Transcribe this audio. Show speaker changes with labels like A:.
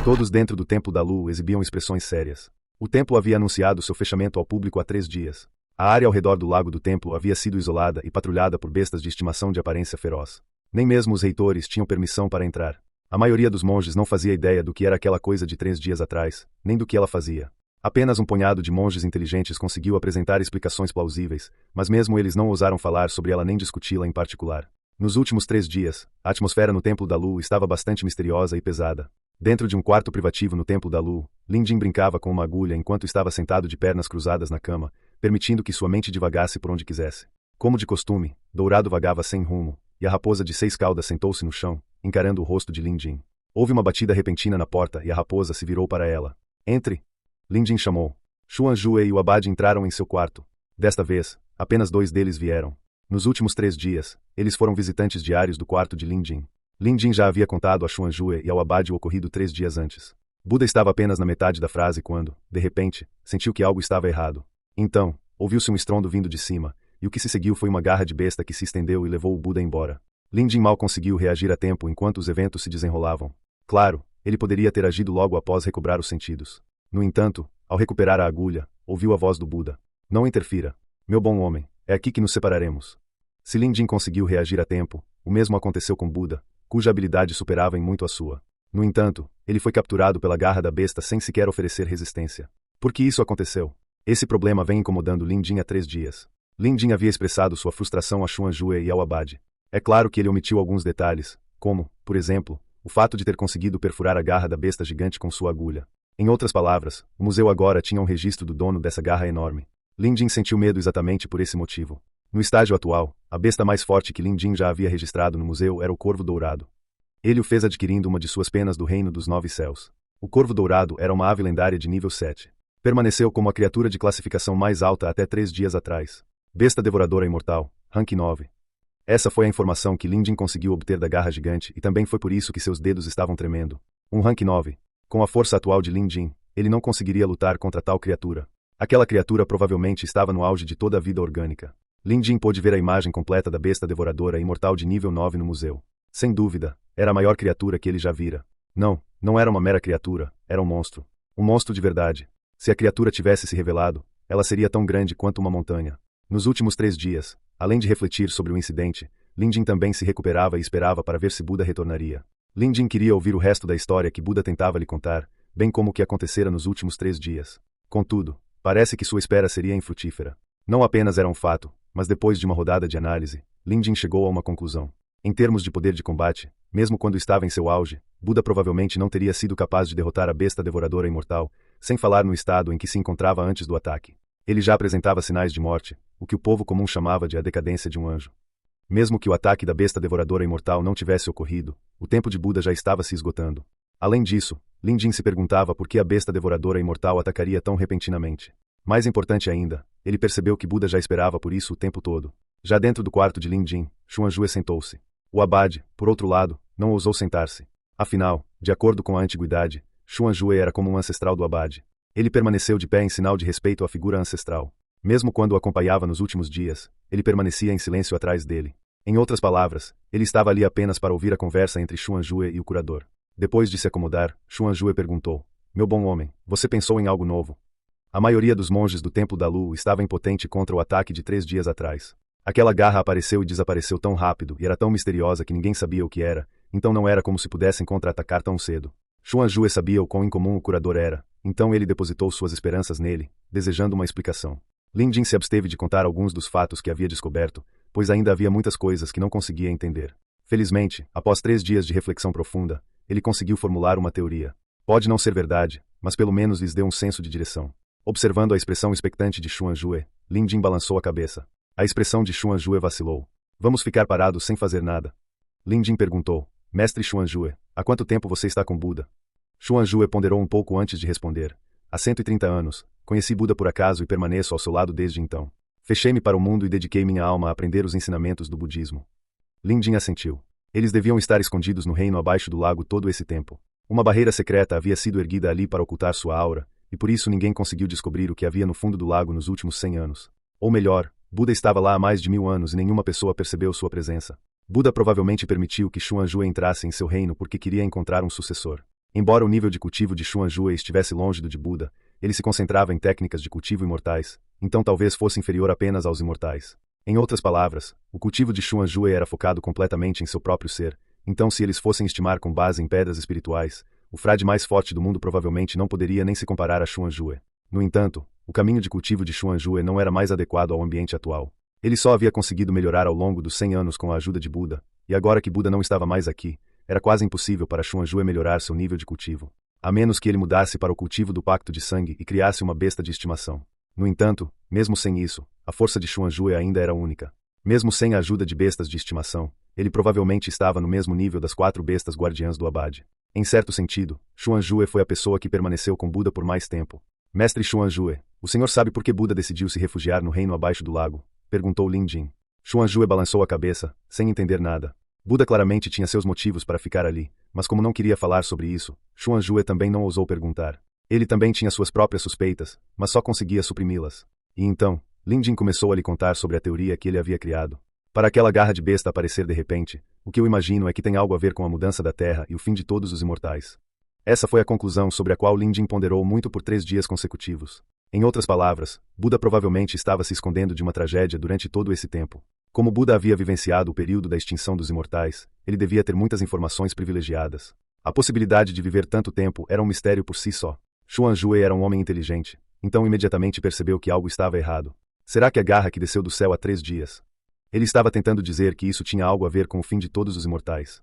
A: Todos dentro do Templo da Lua exibiam expressões sérias. O templo havia anunciado seu fechamento ao público há 3 dias. A área ao redor do lago do templo havia sido isolada e patrulhada por bestas de estimação de aparência feroz. Nem mesmo os reitores tinham permissão para entrar. A maioria dos monges não fazia ideia do que era aquela coisa de 3 dias atrás, nem do que ela fazia. Apenas um punhado de monges inteligentes conseguiu apresentar explicações plausíveis, mas mesmo eles não ousaram falar sobre ela nem discuti-la em particular. Nos últimos 3 dias, a atmosfera no Templo da Lua estava bastante misteriosa e pesada. Dentro de um quarto privativo no Templo da Lua, Lin Jin brincava com uma agulha enquanto estava sentado de pernas cruzadas na cama, permitindo que sua mente divagasse por onde quisesse. Como de costume, Dourado vagava sem rumo, e a raposa de 6 caudas sentou-se no chão, encarando o rosto de Lin Jin. Houve uma batida repentina na porta e a raposa se virou para ela. Entre! Lin Jin chamou. Xuan Jue e o abade entraram em seu quarto. Desta vez, apenas 2 deles vieram. Nos últimos 3 dias, eles foram visitantes diários do quarto de Lin Jin. Lin Jin já havia contado a Xuan Jue e ao abade o ocorrido 3 dias antes. Buda estava apenas na metade da frase quando, de repente, sentiu que algo estava errado. Então, ouviu-se um estrondo vindo de cima, e o que se seguiu foi uma garra de besta que se estendeu e levou o Buda embora. Lin Jin mal conseguiu reagir a tempo enquanto os eventos se desenrolavam. Claro, ele poderia ter agido logo após recobrar os sentidos. No entanto, ao recuperar a agulha, ouviu a voz do Buda. Não interfira. Meu bom homem, é aqui que nos separaremos. Se Lin Jin conseguiu reagir a tempo, o mesmo aconteceu com Buda, cuja habilidade superava em muito a sua. No entanto, ele foi capturado pela garra da besta sem sequer oferecer resistência. Por que isso aconteceu? Esse problema vem incomodando Lin Jin há 3 dias. Lin Jin havia expressado sua frustração a Xuan Jue e ao abade. É claro que ele omitiu alguns detalhes, como, por exemplo, o fato de ter conseguido perfurar a garra da besta gigante com sua agulha. Em outras palavras, o museu agora tinha um registro do dono dessa garra enorme. Lin Jin sentiu medo exatamente por esse motivo. No estágio atual, a besta mais forte que Lin Jin já havia registrado no museu era o Corvo Dourado. Ele o fez adquirindo uma de suas penas do Reino dos 9 Céus. O Corvo Dourado era uma ave lendária de nível 7. Permaneceu como a criatura de classificação mais alta até 3 dias atrás. Besta devoradora imortal, rank 9. Essa foi a informação que Lin Jin conseguiu obter da garra gigante e também foi por isso que seus dedos estavam tremendo. Um rank 9. Com a força atual de Lin Jin, ele não conseguiria lutar contra tal criatura. Aquela criatura provavelmente estava no auge de toda a vida orgânica. Lin Jin pôde ver a imagem completa da besta devoradora imortal de nível 9 no museu. Sem dúvida, era a maior criatura que ele já vira. Não era uma mera criatura, era um monstro. Um monstro de verdade. Se a criatura tivesse se revelado, ela seria tão grande quanto uma montanha. Nos últimos 3 dias, além de refletir sobre o incidente, Lin Jin também se recuperava e esperava para ver se Buda retornaria. Lin Jin queria ouvir o resto da história que Buda tentava lhe contar, bem como o que acontecera nos últimos 3 dias. Contudo, parece que sua espera seria infrutífera. Não apenas era um fato, mas depois de uma rodada de análise, Lin Jin chegou a uma conclusão. Em termos de poder de combate, mesmo quando estava em seu auge, Buda provavelmente não teria sido capaz de derrotar a besta devoradora imortal, sem falar no estado em que se encontrava antes do ataque. Ele já apresentava sinais de morte, o que o povo comum chamava de a decadência de um anjo. Mesmo que o ataque da besta devoradora imortal não tivesse ocorrido, o tempo de Buda já estava se esgotando. Além disso, Lin Jin se perguntava por que a besta devoradora imortal atacaria tão repentinamente. Mais importante ainda, ele percebeu que Buda já esperava por isso o tempo todo. Já dentro do quarto de Lin Jin, Xuan Jue sentou-se. O abade, por outro lado, não ousou sentar-se. Afinal, de acordo com a antiguidade, Xuan Jue era como um ancestral do abade. Ele permaneceu de pé em sinal de respeito à figura ancestral. Mesmo quando o acompanhava nos últimos dias, ele permanecia em silêncio atrás dele. Em outras palavras, ele estava ali apenas para ouvir a conversa entre Xuan Jue e o curador. Depois de se acomodar, Xuan Jue perguntou: Meu bom homem, você pensou em algo novo? A maioria dos monges do Templo da Lua estava impotente contra o ataque de 3 dias atrás. Aquela garra apareceu e desapareceu tão rápido e era tão misteriosa que ninguém sabia o que era, então não era como se pudessem contra-atacar tão cedo. Xuan Jue sabia o quão incomum o curador era, então ele depositou suas esperanças nele, desejando uma explicação. Lin Jin se absteve de contar alguns dos fatos que havia descoberto, pois ainda havia muitas coisas que não conseguia entender. Felizmente, após 3 dias de reflexão profunda, ele conseguiu formular uma teoria. Pode não ser verdade, mas pelo menos lhes deu um senso de direção. Observando a expressão expectante de Xuan Jue, Lin Jin balançou a cabeça. A expressão de Xuan Jue vacilou. Vamos ficar parados sem fazer nada? Lin Jin perguntou. Mestre Xuan Jue, há quanto tempo você está com Buda? Xuan Jue ponderou um pouco antes de responder. Há 130 anos. Conheci Buda por acaso e permaneço ao seu lado desde então. Fechei-me para o mundo e dediquei minha alma a aprender os ensinamentos do budismo. Lin Jin assentiu. Eles deviam estar escondidos no reino abaixo do lago todo esse tempo. Uma barreira secreta havia sido erguida ali para ocultar sua aura, e por isso ninguém conseguiu descobrir o que havia no fundo do lago nos últimos 100 anos. Ou melhor, Buda estava lá há mais de 1000 anos e nenhuma pessoa percebeu sua presença. Buda provavelmente permitiu que Xuan Jue entrasse em seu reino porque queria encontrar um sucessor. Embora o nível de cultivo de Xuanzue estivesse longe do de Buda, ele se concentrava em técnicas de cultivo imortais, então talvez fosse inferior apenas aos imortais. Em outras palavras, o cultivo de Xuanzue era focado completamente em seu próprio ser, então se eles fossem estimar com base em pedras espirituais, o frade mais forte do mundo provavelmente não poderia nem se comparar a Xuanzue. No entanto, o caminho de cultivo de Xuanzue não era mais adequado ao ambiente atual. Ele só havia conseguido melhorar ao longo dos 100 anos com a ajuda de Buda, e agora que Buda não estava mais aqui, era quase impossível para Xuanzue melhorar seu nível de cultivo, a menos que ele mudasse para o cultivo do pacto de sangue e criasse uma besta de estimação. No entanto, mesmo sem isso, a força de Xuanzue ainda era única. Mesmo sem a ajuda de bestas de estimação, ele provavelmente estava no mesmo nível das 4 bestas guardiãs do Abade. Em certo sentido, Xuanzue foi a pessoa que permaneceu com Buda por mais tempo. Mestre Xuanzue, o senhor sabe por que Buda decidiu se refugiar no reino abaixo do lago? Perguntou Lin Jin. Xuanzue balançou a cabeça, sem entender nada. Buda claramente tinha seus motivos para ficar ali, mas como não queria falar sobre isso, Xuanzue também não ousou perguntar. Ele também tinha suas próprias suspeitas, mas só conseguia suprimi-las. E então, Lin Jin começou a lhe contar sobre a teoria que ele havia criado. Para aquela garra de besta aparecer de repente, o que eu imagino é que tem algo a ver com a mudança da Terra e o fim de todos os imortais. Essa foi a conclusão sobre a qual Lin Jin ponderou muito por 3 dias consecutivos. Em outras palavras, Buda provavelmente estava se escondendo de uma tragédia durante todo esse tempo. Como Buda havia vivenciado o período da extinção dos imortais, ele devia ter muitas informações privilegiadas. A possibilidade de viver tanto tempo era um mistério por si só. Xuanzue era um homem inteligente, então imediatamente percebeu que algo estava errado. Será que a garra que desceu do céu há 3 dias? Ele estava tentando dizer que isso tinha algo a ver com o fim de todos os imortais.